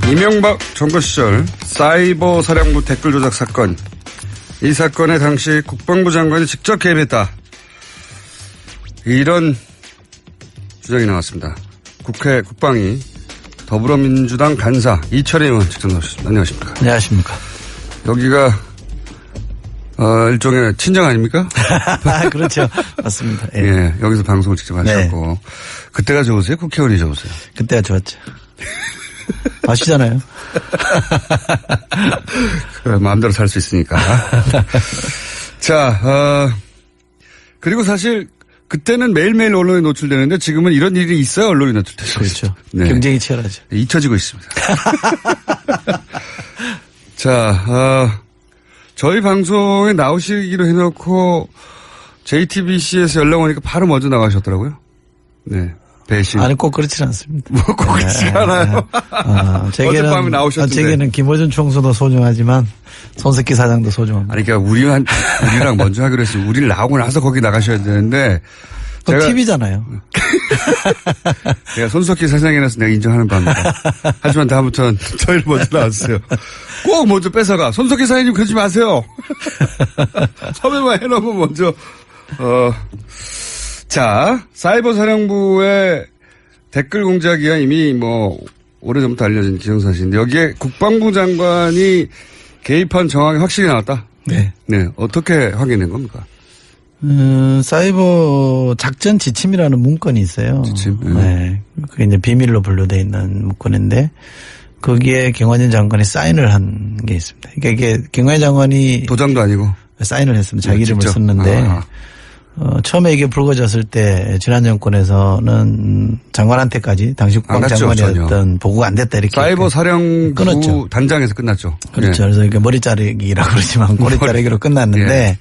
이명박 정부 시절 사이버 사령부 댓글 조작 사건. 이 사건에 당시 국방부 장관이 직접 개입했다. 이런 주장이 나왔습니다. 국회 국방위 더불어민주당 간사 이철희 의원 직접 나오셨습니다. 안녕하십니까. 안녕하십니까. 여기가 일종의 친정 아닙니까? 그렇죠. 맞습니다. 예. 예, 여기서 방송을 직접 하셨고. 네. 그때가 좋으세요? 국회의원이 좋으세요? 그때가 좋았죠. 아시잖아요. 마음대로 살 수 있으니까. 자, 그리고 사실 그때는 매일매일 언론에 노출되는데 지금은 이런 일이 있어야 언론에 노출되죠. 그렇죠. 네. 경쟁이 치열하죠. 잊혀지고 있습니다. 자, 저희 방송에 나오시기로 해놓고 JTBC에서 연락 오니까 바로 먼저 나가셨더라고요. 네. 배신. 아니, 꼭 그렇지는 않습니다. 뭐 꼭 그렇지 않아요. 어젯밤에 나오셨는데. 제게는 김어준 총수도 소중하지만 손석희 사장도 소중합니다. 아니, 그러니까 우리랑 먼저 하기로 했어요. 우리를 나오고 나서 거기 나가셔야 되는데. 그 TV잖아요. 내가 손석희 사장이라서 내가 인정하는 바입니다. 하지만 다음부터는 저희를 먼저 나왔어요. 꼭 먼저 뺏어가. 손석희 사장님 그러지 마세요. 섭외만 해놓으면 먼저. 자, 사이버 사령부의 댓글 공작이야 이미 뭐 오래전부터 알려진 기정사실인데 여기에 국방부 장관이 개입한 정황이 확실히 나왔다. 네. 네, 어떻게 확인된 겁니까? 사이버 작전 지침이라는 문건이 있어요. 지침? 네. 그게 이제 비밀로 분류되어 있는 문건인데 거기에 경환진 장관이 사인을 한 게 있습니다. 그러니까 이게 경환진 장관이 도장도 아니고 사인을 했습니다. 자기 이름을 썼는데 처음에 이게 불거졌을 때 지난 정권에서는 장관한테까지 당시 국방장관이었던 보고가 안 됐다 이렇게 사이버 사령부 끊었죠. 단장에서 끝났죠. 그렇죠. 네. 그래서 이게 머리 자르기라고 그러지만 꼬리 자르기로 끝났는데 네.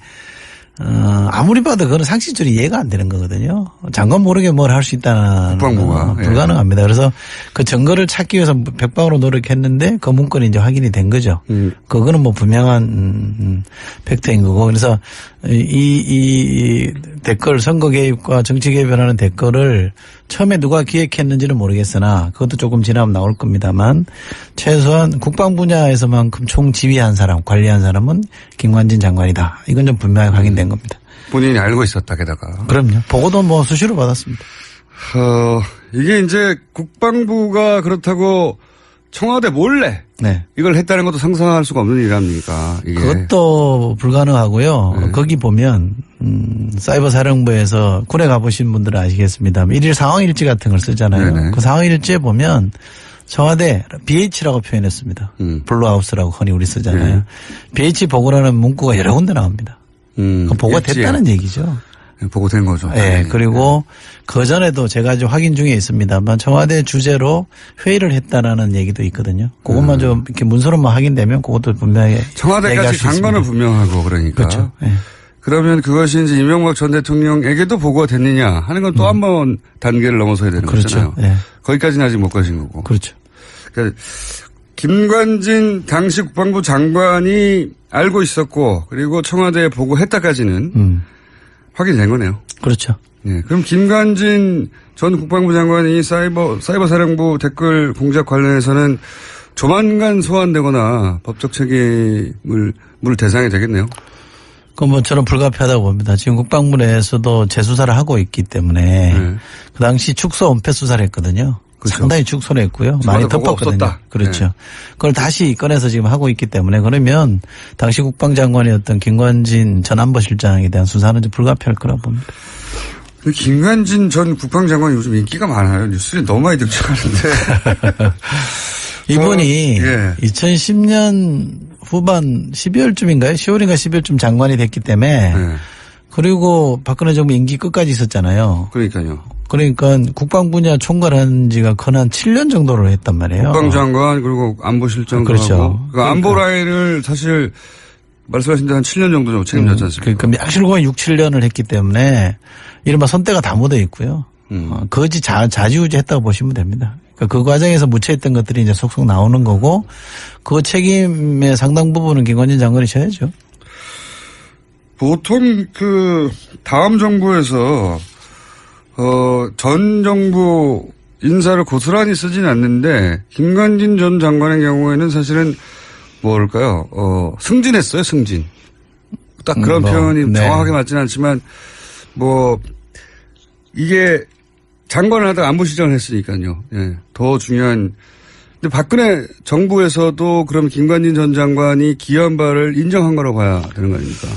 아무리 봐도 그건 상식적으로 이해가 안 되는 거거든요. 장관 모르게 뭘 할 수 있다는 국방부가 불가능합니다. 그래서 그 증거를 찾기 위해서 백방으로 노력했는데 그 문건이 이제 확인이 된 거죠. 그거는 뭐 분명한 팩트인 거고 그래서 이 댓글 선거 개입과 정치 개입이라는 댓글을 처음에 누가 기획했는지는 모르겠으나 그것도 조금 지나면 나올 겁니다만 최소한 국방 분야에서만큼 총지휘한 사람, 관리한 사람은 김관진 장관이다. 이건 좀 분명하게 확인된 겁니다. 본인이 알고 있었다 게다가. 그럼요. 보고도 뭐 수시로 받았습니다. 이게 이제 국방부가 그렇다고 청와대 몰래 네. 이걸 했다는 것도 상상할 수가 없는 일이랍니까? 이게. 그것도 불가능하고요. 네. 거기 보면 사이버 사령부에서 군에 가보신 분들은 아시겠습니다만 일일 상황일지 같은 걸 쓰잖아요. 네네. 그 상황일지에 보면 청와대 BH라고 표현했습니다. 블루하우스라고 흔히 우리 쓰잖아요. 네. BH 보고라는 문구가 여러 군데 나옵니다. 보고가 됐다는 얘기죠. 보고된 거죠. 네. 그리고 그 전에도 제가 좀 확인 중에 있습니다만 청와대 주재로 회의를 했다라는 얘기도 있거든요. 그것만 좀 이렇게 문서로만 확인되면 그것도 분명히 청와대까지 간 거는 분명하고 그러니까. 그렇죠. 네. 그러면 그것이 이제 이명박 전 대통령에게도 보고가 됐느냐 하는 건 또 한 번 단계를 넘어서야 되는 그렇죠. 거잖아요. 네. 거기까지는 아직 못 가신 거고. 그렇죠. 그러니까 김관진 당시 국방부 장관이 알고 있었고 그리고 청와대에 보고했다까지는 확인된 거네요. 그렇죠. 네. 그럼 김관진 전 국방부 장관이 사이버 사령부 댓글 공작 관련해서는 조만간 소환되거나 법적 책임을 물 대상이 되겠네요. 그건 뭐 저는 불가피하다고 봅니다. 지금 국방부 내에서도 재수사를 하고 있기 때문에 그 당시 축소 은폐 수사를 했거든요. 그렇죠. 상당히 축소를 했고요. 많이 덮었거든요. 그렇죠. 네. 그걸 다시 꺼내서 지금 하고 있기 때문에 그러면 당시 국방장관이었던 김관진 전 안보실장에 대한 수사는 좀 불가피할 거라고 봅니다. 김관진 전 국방장관이 요즘 인기가 많아요. 뉴스에 너무 많이 등장하는데. 이분이 2010년 후반 12월쯤인가요? 10월인가 12월쯤 장관이 됐기 때문에 그리고 박근혜 정부 임기 끝까지 있었잖아요. 그러니까요. 그러니까 국방 분야 총괄한 지가 거의 한 7년 정도로 했단 말이에요. 국방장관 그리고 안보실장도 그렇죠. 하고. 그러니까 안보 라인을 사실 말씀하신 대로 한 7년 정도 책임졌지 않습니까? 그러니까 약실공에 6, 7년을 했기 때문에 이른바 손때가 다 묻어 있고요. 거지 자지우지 했다고 보시면 됩니다. 그러니까 그 과정에서 묻혀있던 것들이 이제 속속 나오는 거고 그 책임의 상당 부분은 김관진 장관이 져야죠. 보통 그 다음 정부에서 전 정부 인사를 고스란히 쓰진 않는데 김관진 전 장관의 경우에는 사실은 뭘까요? 승진했어요, 승진. 딱 그런 표현이 네. 정확하게 맞지는 않지만 이게 장관을 하다가 안보실장을 했으니까요. 예. 더 중요한. 근데 박근혜 정부에서도 그럼 김관진 전 장관이 기여한 바를 인정한 거라고 봐야 되는 거 아닙니까?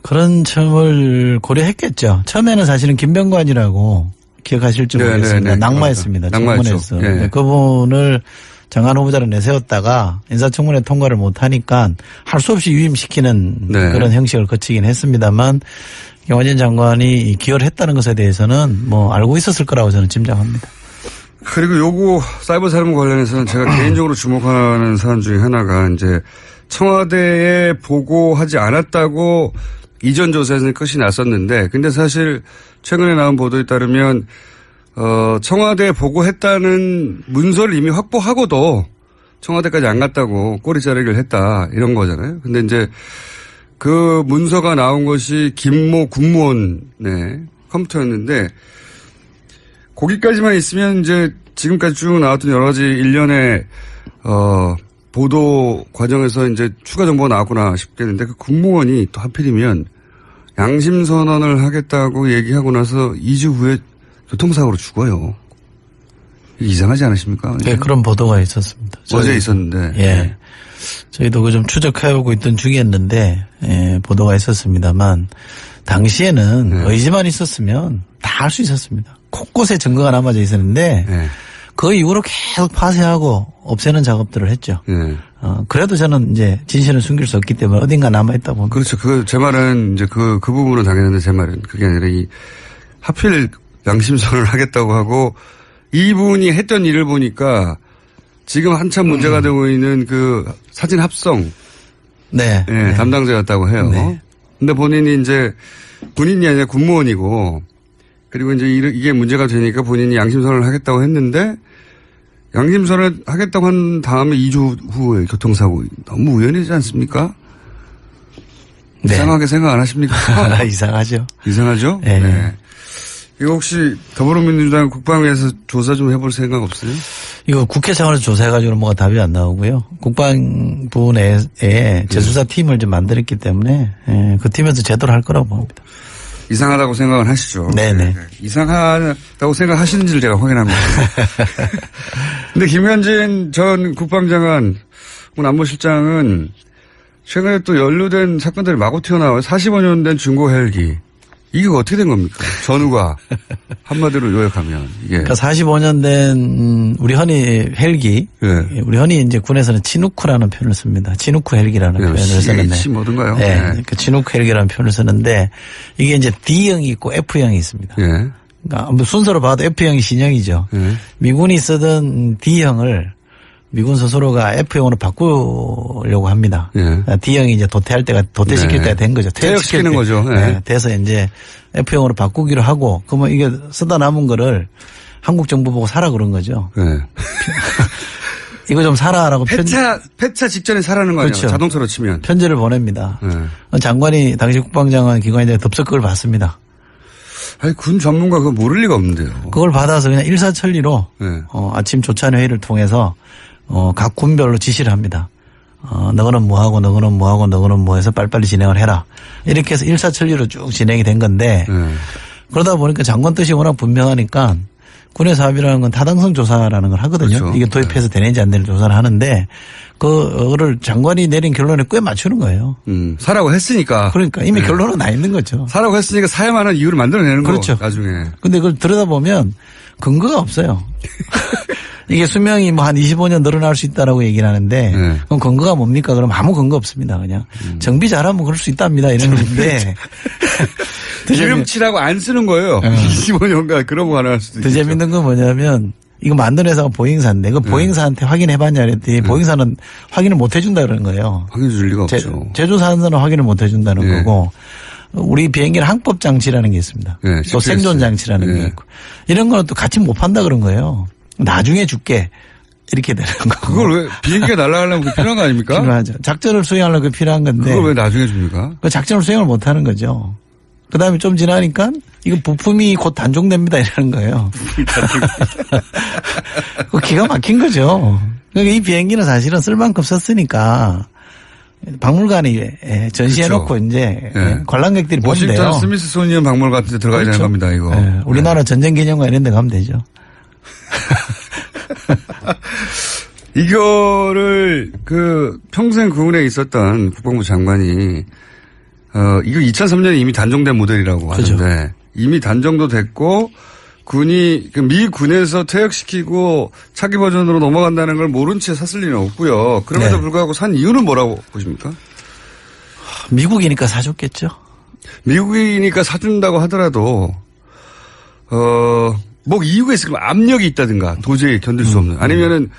그런 점을 고려했겠죠. 처음에는 사실은 김병관이라고 기억하실지 모르겠습니다. 낙마했습니다. 청문회에서. 네. 그분을 장관 후보자로 내세웠다가 인사청문회 통과를 못하니까 할 수 없이 유임시키는 네. 그런 형식을 거치긴 했습니다만 김관진 장관이 기여를 했다는 것에 대해서는 알고 있었을 거라고 저는 짐작합니다. 그리고 요거 사이버 살인과 관련해서는 제가 개인적으로 주목하는 사안 중에 하나가 이제 청와대에 보고하지 않았다고 이전 조사에서는 끝이 났었는데 근데 사실 최근에 나온 보도에 따르면 청와대에 보고했다는 문서를 이미 확보하고도 청와대까지 안 갔다고 꼬리 자르기를 했다 이런 거잖아요. 근데 이제 그 문서가 나온 것이 김모 국무원의 컴퓨터였는데 거기까지만 있으면 이제 지금까지 쭉 나왔던 여러 가지 일련의 보도 과정에서 이제 추가 정보가 나왔구나 싶겠는데 그 국무원이 또 하필이면 양심 선언을 하겠다고 얘기하고 나서 2주 후에 교통사고로 죽어요. 이상하지 않으십니까? 네, 그런 보도가 있었습니다. 어제 있었는데. 예. 저희도 그 좀 추적해오고 있던 중이었는데, 보도가 있었습니다만, 당시에는 의지만 있었으면 다 할 수 있었습니다. 곳곳에 증거가 남아져 있었는데, 그 이후로 계속 파쇄하고 없애는 작업들을 했죠. 그래도 저는 이제 진실은 숨길 수 없기 때문에 어딘가 남아있다고 봅니다. 그렇죠. 제 말은 이제 그 부분은 당연한데 제 말은 그게 아니라 하필 양심선언을 하겠다고 하고 이분이 했던 일을 보니까 지금 한참 문제가 되고 있는 그 사진 합성. 네. 담당자였다고 해요. 네. 근데 본인이 이제 군인이 아니라 군무원이고 그리고 이제 이게 문제가 되니까 본인이 양심선언을 하겠다고 했는데 양심선언을 하겠다고 한 다음에 2주 후에 교통사고 너무 우연이지 않습니까? 네. 이상하게 생각 안 하십니까? 이상하죠. 이상하죠? 네. 이거 혹시 더불어민주당 국방위에서 조사 좀 해볼 생각 없어요? 이거 국회 차원에서 조사해가지고는 뭐가 답이 안 나오고요. 국방부 내에 재수사 팀을 좀 만들었기 때문에 그 팀에서 제대로 할 거라고 봅니다. 이상하다고 생각은 하시죠. 네네. 이상하다고 생각하시는지를 제가 확인합니다. 근데 김현진 전 국방장관, 안보실장은 최근에 또 연루된 사건들이 마구 튀어나와요. 45년 된 중고 헬기. 이게 어떻게 된 겁니까? 전후가 한마디로 요약하면 이게. 그러니까 45년 된 우리 흔히 헬기, 우리 흔히 이제 군에서는 치누크라는 표현을 씁니다. 치누크 헬기라는 표현을 쓰는데. CH 뭐든가요? 네. 그러니까 치누크 헬기라는 표현을 쓰는데 이게 이제 D형이 있고 F형이 있습니다. 그러니까 순서로 봐도 F형이 신형이죠. 미군이 쓰던 D형을 미군 스스로가 F형으로 바꾸려고 합니다. D형이 이제 도태할 때가, 도태시킬 때가 된 거죠. 퇴역시키는 거죠. 돼서 이제 F형으로 바꾸기로 하고, 그러면 이게 쓰다 남은 거를 한국 정부 보고 사라 그런 거죠. 이거 좀 사라라고 폐차 직전에 사라는 거 아니에요? 그렇죠. 자동차로 치면. 편지를 보냅니다. 장관이, 당시 국방장관 기관이 덥석 그걸 받습니다. 아니, 군 전문가 그거 모를 리가 없는데요. 그걸 받아서 그냥 일사천리로 아침 조찬 회의를 통해서 각 군별로 지시를 합니다. 너거는 뭐하고 너거는 뭐하고 너거는 뭐해서 빨리빨리 진행을 해라. 이렇게 해서 일사천리로 쭉 진행이 된 건데 그러다 보니까 장관 뜻이 워낙 분명하니까 군의 사업이라는 건 타당성 조사라는 걸 하거든요. 그렇죠. 이게 도입해서 되는지 안 되는지 조사를 하는데 그거를 장관이 내린 결론에 꽤 맞추는 거예요. 사라고 했으니까. 그러니까 이미 결론은 나 있는 거죠. 사라고 했으니까 사야만 하는 이유를 만들어내는 그렇죠. 거 나중에. 근데 그걸 들여다보면 근거가 없어요. 이게 수명이 뭐 한 25년 늘어날 수 있다라고 얘기를 하는데 그럼 근거가 뭡니까? 그럼 아무 근거 없습니다. 그냥 정비 잘하면 그럴 수 있답니다. 이런 건데. 기름칠하고 안 쓰는 거예요. 25년간 그러고 가능할 수도 있죠. 더 재밌는 건 뭐냐면 이거 만든 회사가 보잉사인데 그 보잉사한테 확인해봤냐 그랬더니 보잉사는 확인을 못 해준다 그러는 거예요. 확인해 줄 리가 없죠. 제조사는 확인을 못 해준다는 거고 우리 비행기는 항법 장치라는 게 있습니다. 또 생존 장치라는 게 있고 이런 거는 또 같이 못 판다 그런 거예요. 나중에 줄게. 이렇게 되는 거. 그걸 왜 비행기가 날아가려면 그게 필요한 거 아닙니까? 필요하죠. 작전을 수행하려면 그게 필요한 건데. 그걸 왜 나중에 줍니까? 그 작전을 수행을 못 하는 거죠. 그다음에 좀 지나니까 이거 부품이 곧 단종됩니다 이러는 거예요. 그 기가 막힌 거죠. 그러니까 이 비행기는 사실은 쓸 만큼 썼으니까 박물관에 전시해놓고 그렇죠. 이제 네. 관람객들이 보면 돼요. 워싱턴 스미스소니언 박물관 같은 데 들어가야 그렇죠. 되는 겁니다. 이거. 네. 우리나라 전쟁기념관 이런 데 가면 되죠. 이거를 평생 군에 있었던 국방부 장관이 이거 2003년에 이미 단종된 모델이라고 그렇죠. 하는데 이미 단종도 됐고 군이 미 군에서 퇴역시키고 차기 버전으로 넘어간다는 걸 모른 채 샀을 리는 없고요. 그럼에도 네. 불구하고 산 이유는 뭐라고 보십니까? 미국이니까 사줬겠죠. 미국이니까 사준다고 하더라도 뭐 이유가 있을까? 압력이 있다든가 도저히 견딜 수 없는 아니면은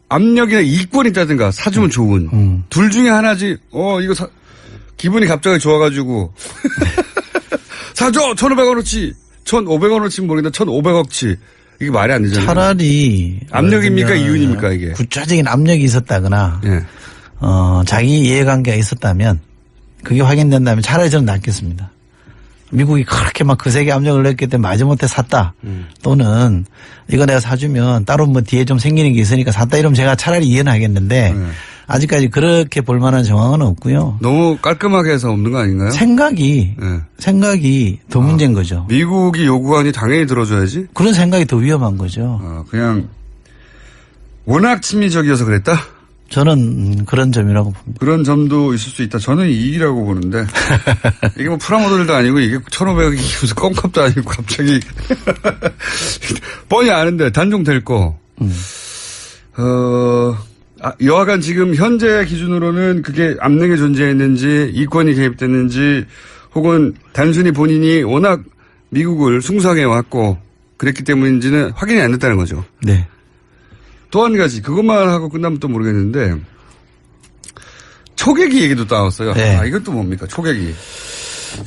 압력이나 이권이 있다든가 사주면 좋은 둘 중에 하나지. 이거 기분이 갑자기 좋아가지고 사줘 1,500원어치 1,500원어치 모르겠다 1,500억치 이게 말이 안 되잖아요. 차라리 압력입니까 이윤입니까 이게? 구체적인 압력이 있었다거나 예. 자기 이해관계가 있었다면 그게 확인된다면 차라리 저는 낫겠습니다. 미국이 그렇게 막 거세게 압력을 넣었기 때문에 마지못해 샀다. 또는 이거 내가 사주면 따로 뭐 뒤에 좀 생기는 게 있으니까 샀다 이러면 제가 차라리 이해는 하겠는데 아직까지 그렇게 볼 만한 정황은 없고요. 너무 깔끔하게 해서 없는 거 아닌가요? 생각이 더 문제인 거죠. 미국이 요구하니 당연히 들어줘야지. 그런 생각이 더 위험한 거죠. 그냥 워낙 친미적이어서 그랬다? 저는 그런 점이라고 봅니다. 그런 점도 있을 수 있다. 저는 이익이라고 보는데 이게 뭐 프라모델도 아니고 이게 1,500억이 무슨 껌값도 아니고 갑자기 뻔히 아는데 단종될 거. 여하간 지금 현재 기준으로는 그게 압력이 존재했는지 이권이 개입됐는지 혹은 단순히 본인이 워낙 미국을 숭상해 왔고 그랬기 때문인지는 확인이 안 됐다는 거죠. 네. 또 한 가지 그것만 하고 끝나면 또 모르겠는데 초계기 얘기도 나왔어요. 네. 이것도 뭡니까 초계기.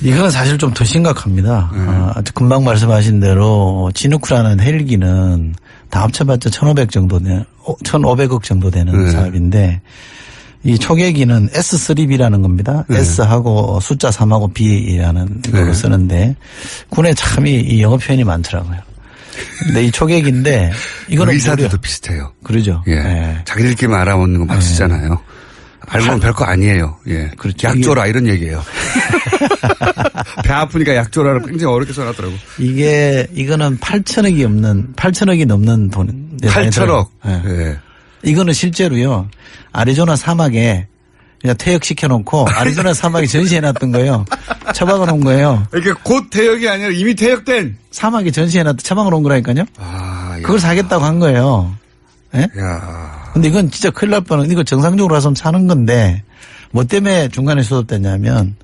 이건 사실 좀 더 심각합니다. 금방 말씀하신 대로 지누크라는 헬기는 다 합쳐봤자 1,500 정도 되는 1,500억 정도 되는 사업인데 이 초계기는 S3B라는 겁니다. S하고 숫자 3하고 B라는 걸로 쓰는데 군에 참 이 영어 표현이 많더라고요. 근데 이 초계기인데 이거는 의사들도 비슷해요. 그러죠. 예. 네. 자기들끼리 알아먹는 거 막 쓰잖아요. 알고 보면 별거 아니에요. 예. 그렇죠. 약 줘라 이런 얘기예요. 배 아프니까 약 줘라를 굉장히 어렵게 써놨더라고. 이거는 8천억이 넘는 돈. 8천억. 네. 예. 이거는 실제로요. 아리조나 사막에 그냥 퇴역시켜놓고 아리조나 사막에 전시해놨던 거예요. 처박아 놓은 거예요. 이렇게 곧 퇴역이 아니라 이미 퇴역된. 사막에 전시해놨던 처박아 놓은 거라니까요. 그걸 사겠다고 한 거예요. 예? 야. 근데 이건 진짜 큰일 날 뻔한, 이거 정상적으로 하면 사는 건데, 뭐 때문에 중간에 수습됐냐면,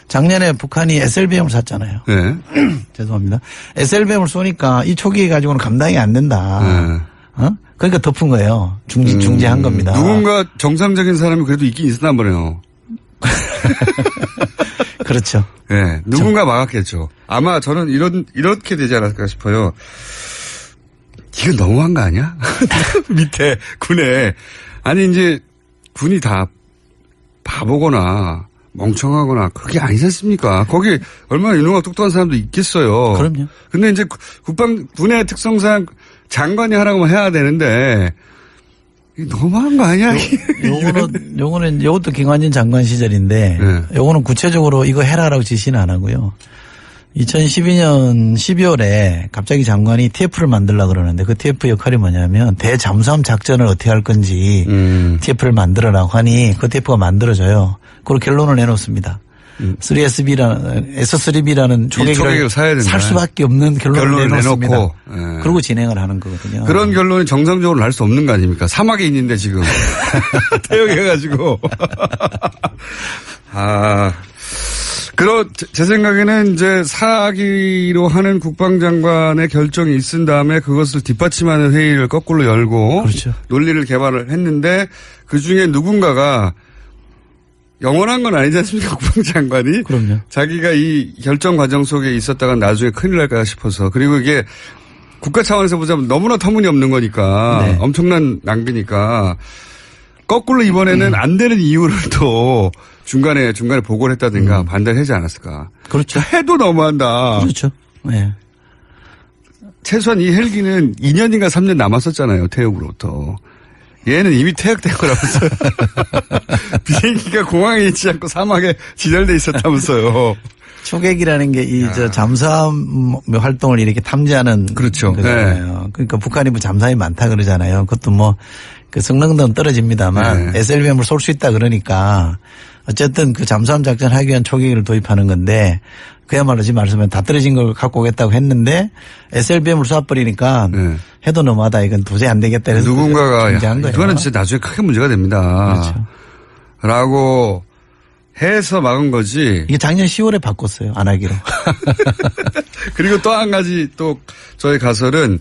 작년에 북한이 SLBM을 샀잖아요. 네. 죄송합니다. SLBM을 쏘니까 이 초기에 가지고는 감당이 안 된다. 그러니까 덮은 거예요. 중지한 겁니다. 누군가 정상적인 사람이 그래도 있긴 있었단 말이에요. 그렇죠. 네. 누군가 막았겠죠. 아마 저는 이렇게 되지 않았을까 싶어요. 이건 너무한 거 아니야? 밑에 군에. 아니 이제 군이 다 바보거나 멍청하거나 그게 아니지 않습니까? 거기 얼마나 유능하고 똑똑한 사람도 있겠어요. 그럼요. 근데 이제 군의 특성상 장관이 하라고 해야 되는데 너무한 거 아니야? 요거는 이것도 김관진 장관 시절인데 요거는 구체적으로 이거 해라라고 지시는 안 하고요. 2012년 12월에 갑자기 장관이 TF를 만들려고 그러는데 그 TF 역할이 뭐냐면 대잠수함 작전을 어떻게 할 건지 TF를 만들어라고 하니 그 TF가 만들어져요. 그리고 결론을 내놓습니다. S3B라는 초계기를 사야 된다. 살 수밖에 없는 결론을 내놓습니다. 내놓고. 그리고 진행을 하는 거거든요. 그런 결론이 정상적으로 날 수 없는 거 아닙니까? 사막에 있는데 지금. 태역해가지고. 제 생각에는 이제 사기로 하는 국방장관의 결정이 있은 다음에 그것을 뒷받침하는 회의를 거꾸로 열고. 그렇죠. 논리를 개발을 했는데 그 중에 누군가가 영원한 건 아니지 않습니까? 국방장관이. 그럼요. 자기가 이 결정 과정 속에 있었다가 나중에 큰일 날까 싶어서. 그리고 이게 국가 차원에서 보자면 너무나 터무니없는 거니까. 네. 엄청난 낭비니까. 거꾸로 이번에는 안 되는 이유를 또 중간에 보고를 했다든가 반대를 하지 않았을까. 그렇죠. 해도 너무한다. 그렇죠. 네. 최소한 이 헬기는 2년인가 3년 남았었잖아요. 태역으로부터. 얘는 이미 퇴역된 거라면서. 비행기가 공항에 있지 않고 사막에 진열돼 있었다면서요. 초계기라는 게 저 잠수함 활동을 이렇게 탐지하는. 그렇죠. 거잖아요. 네. 그러니까 북한이 뭐 잠수함이 많다 그러잖아요. 그것도 뭐 그 성능은 떨어집니다만 SLBM을 쏠 수 있다 그러니까 어쨌든 그 잠수함 작전을 하기 위한 초계기를 도입하는 건데 그야말로 지금 말씀하신 다 떨어진 걸 갖고 오겠다고 했는데 SLBM을 쏴버리니까 해도 너무하다. 이건 도저히 안 되겠다. 그래서 누군가가 이거는 거예요. 진짜 나중에 크게 문제가 됩니다. 그렇죠. 라고 해서 막은 거지. 이게 작년 10월에 바꿨어요. 안 하기로. 그리고 또 한 가지 또 저희 가설은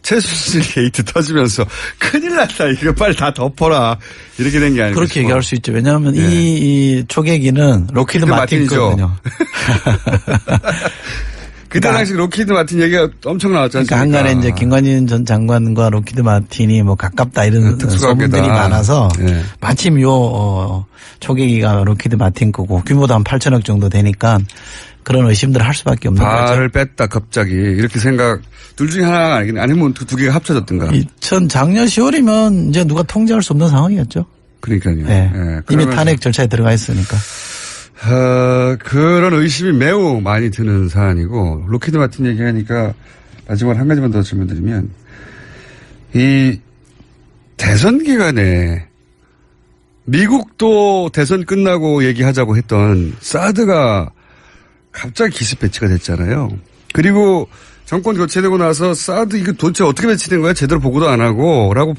최순실 게이트 터지면서 큰일 났다. 이거 빨리 다 덮어라. 이렇게 된 게 아니고. 그렇게 얘기할 수 있죠. 왜냐하면 이 초계기는 로키드 마틴이거든요. 그때 당시 로키드 마틴 얘기가 엄청 나왔지 않습니까? 그러니까 한간에 이제 김관진 전 장관과 로키드 마틴이 뭐 가깝다 이런 소문들이 많아서 마침 요 초계기가 로키드 마틴 거고 규모도 한 8천억 정도 되니까 그런 의심들을 할 수밖에 없는 거죠. 발을 뺐다 갑자기 이렇게 생각 둘 중에 하나가 아니면 두 개가 합쳐졌든가. 작년 10월이면 이제 누가 통제할 수 없는 상황이었죠. 그러니까요. 네. 이미 탄핵 절차에 들어가 있으니까. 그런 의심이 매우 많이 드는 사안이고 로키드 마틴 얘기하니까 마지막으로 한 가지만 더 질문드리면 이 대선 기간에 미국도 대선 끝나고 얘기하자고 했던 사드가 갑자기 기습 배치가 됐잖아요. 그리고 정권 교체되고 나서 사드 이거 도대체 어떻게 배치된 거야? 제대로 보고도 안 하고 라고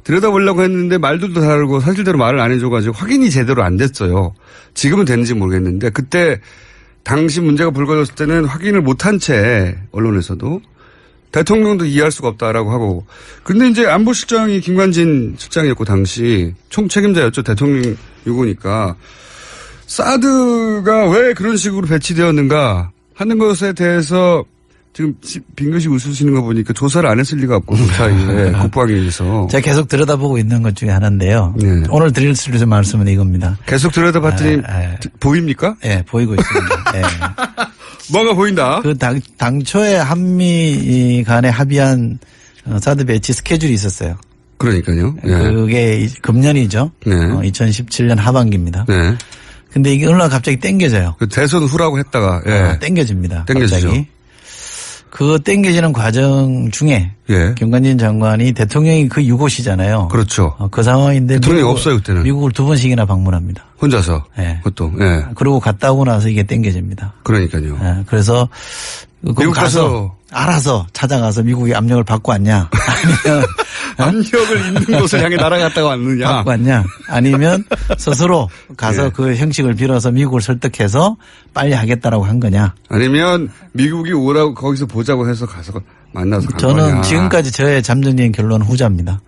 들여다보려고 했는데 말들도 다르고 사실대로 말을 안 해줘가지고 확인이 제대로 안 됐어요. 지금은 되는지 모르겠는데 그때 당시 문제가 불거졌을 때는 확인을 못한 채 언론에서도 대통령도 이해할 수가 없다라고 하고 근데 이제 안보실장이 김관진 실장이었고 당시 총책임자였죠. 대통령 유고니까 사드가 왜 그런 식으로 배치되었는가 하는 것에 대해서 지금 빙긋이 웃으시는 거 보니까 조사를 안 했을 리가 없고 그 사이에 국방위에서 제가 계속 들여다보고 있는 것 중에 하나인데요. 네. 오늘 드릴 수 있는 말씀은 이겁니다. 계속 들여다봤더니 보입니까? 네, 보이고 있습니다. 네. 뭐가 보인다? 그 당초에 한미 간에 합의한 사드 배치 스케줄이 있었어요. 그러니까요. 네. 그게 금년이죠. 네. 2017년 하반기입니다. 네. 근데 이게 어느 날 갑자기 땡겨져요. 그 대선 후라고 했다가 땡겨집니다. 땡겨지죠. 갑자기. 그 땡겨지는 과정 중에 김관진 장관이 대통령이 그 유고시잖아요. 그렇죠. 그 상황인데 대통령이 없어요 그때는. 미국을 2번씩이나 방문합니다. 혼자서. 네. 그것도. 그리고 갔다 오고 나서 이게 땡겨집니다. 그러니까요. 그래서 미국 가서 알아서 찾아가서 미국의 압력을 받고 왔냐? 아니면 압력을 있는 곳을 향해 날아갔다가 왔느냐? 받고 왔냐? 아니면 스스로 가서 그 형식을 빌어서 미국을 설득해서 빨리 하겠다라고 한 거냐? 아니면 미국이 오라고 거기서 보자고 해서 가서 만나서 간 저는 거냐? 지금까지 저의 잠정적인 결론은 후자입니다.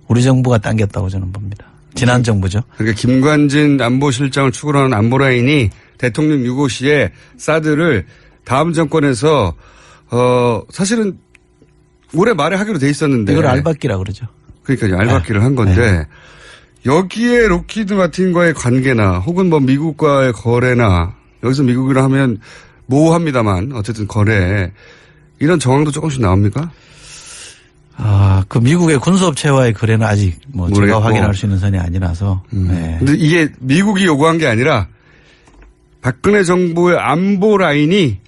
우리 정부가 당겼다고 저는 봅니다. 지난 정부죠. 그러니까 김관진 안보실장을 추구하는 안보라인이 대통령 유고 시에 사드를 다음 정권에서 사실은 올해 말에 하기로 돼 있었는데 이걸 알박기라 그러죠. 그러니까 알박기를 한 건데 여기에 로키드 마틴과의 관계나 혹은 뭐 미국과의 거래나 여기서 미국이라 하면 모호합니다만 어쨌든 거래 이런 정황도 조금씩 나옵니까? 그 미국의 군수업체와의 거래는 아직 뭐 제가 확인할 수 있는 선이 아니라서. 근데 이게 미국이 요구한 게 아니라 박근혜 정부의 안보 라인이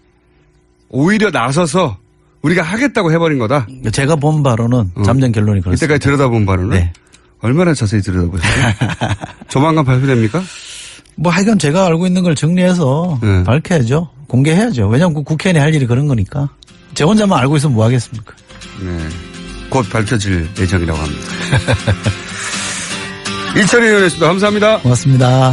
오히려 나서서 우리가 하겠다고 해버린 거다. 제가 본 바로는 잠정 결론이 그렇습니다. 이때까지 들여다본 바로는? 네. 얼마나 자세히 들여다보셨어요? 조만간 발표됩니까? 뭐 하여간 제가 알고 있는 걸 정리해서 밝혀야죠. 공개해야죠. 왜냐하면 국회의원이 할 일이 그런 거니까. 제 혼자만 알고 있으면 뭐 하겠습니까? 네. 곧 밝혀질 예정이라고 합니다. 이철희 의원이었습니다. 감사합니다. 고맙습니다.